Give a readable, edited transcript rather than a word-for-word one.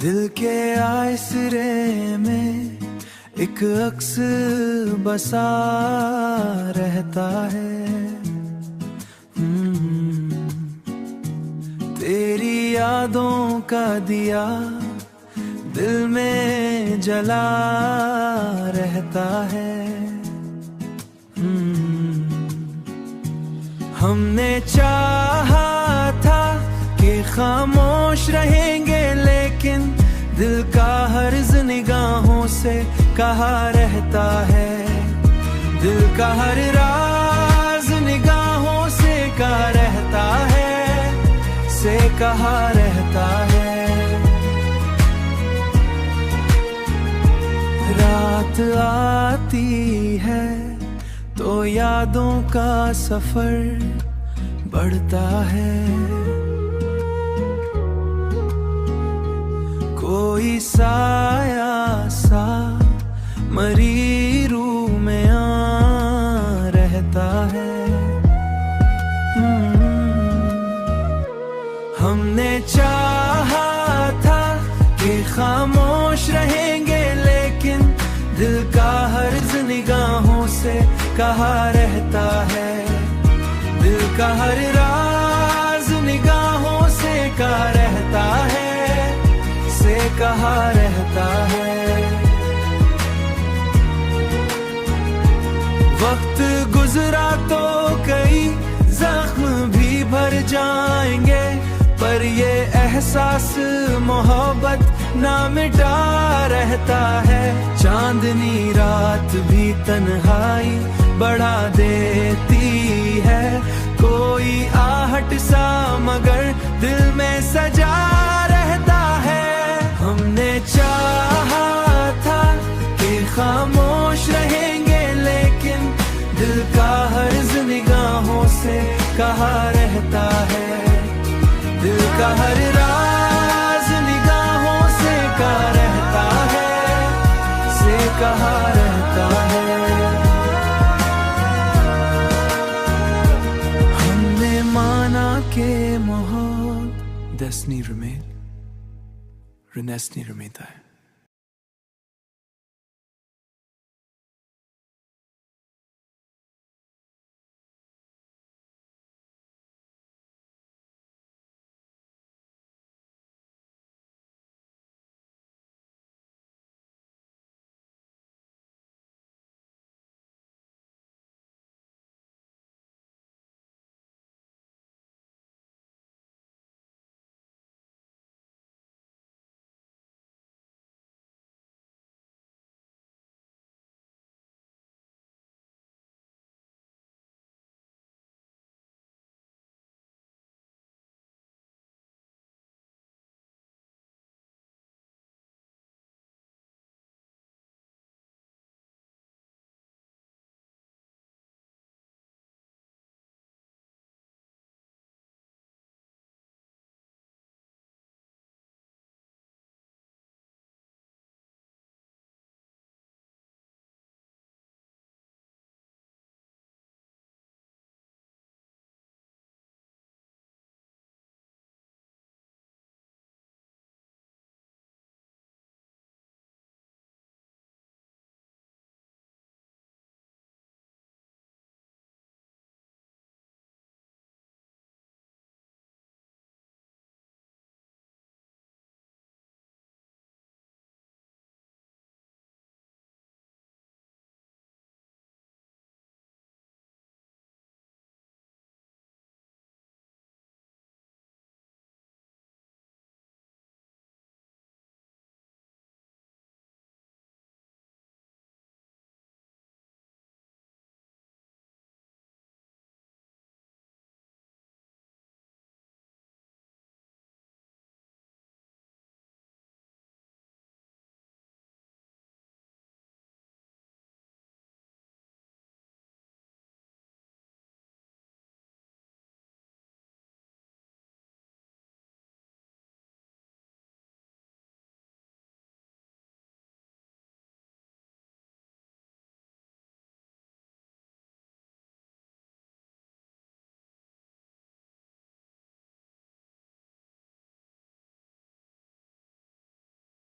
दिल के आसरे में एक अक्स बसा रहता है। तेरी यादों का दिया दिल में जला रहता है। हमने चाहा था कि खामोश रहेंगे, लेकिन दिल का हर्ज निगाहों से कहा रहता है। दिल का हर राज निगाहों से कहा रहता है, से कहा रहता है। रात आती है तो यादों का सफर बढ़ता है। कोई साया सा मरी रूह में आ रहता है। हमने चाहा था कि खामोश रहेंगे, लेकिन दिल का हर्ज निगाहों से कहा रहता है। दिल का हर राज निगाहों से कहा रहता है, से कहा रहता है। वक्त गुजरा तो कई जख्म भी भर जाएंगे, पर ये एहसास मोहब्बत ना मिटा रहता है। चांदनी रात भी तन्हाई बढ़ा देती है, कोई आहट सा मगर दिल में सजा रहता है। हमने चाहा था कि खामोश रहेंगे, लेकिन दिल का हर्ज निगाहों से कहा रहता है। दिल का हर राज निगाहों से कहा रहता है, से कहा रहता है। हमने माना के मोहब्बत दस नहीं रमें, रनस नहीं रमेता है।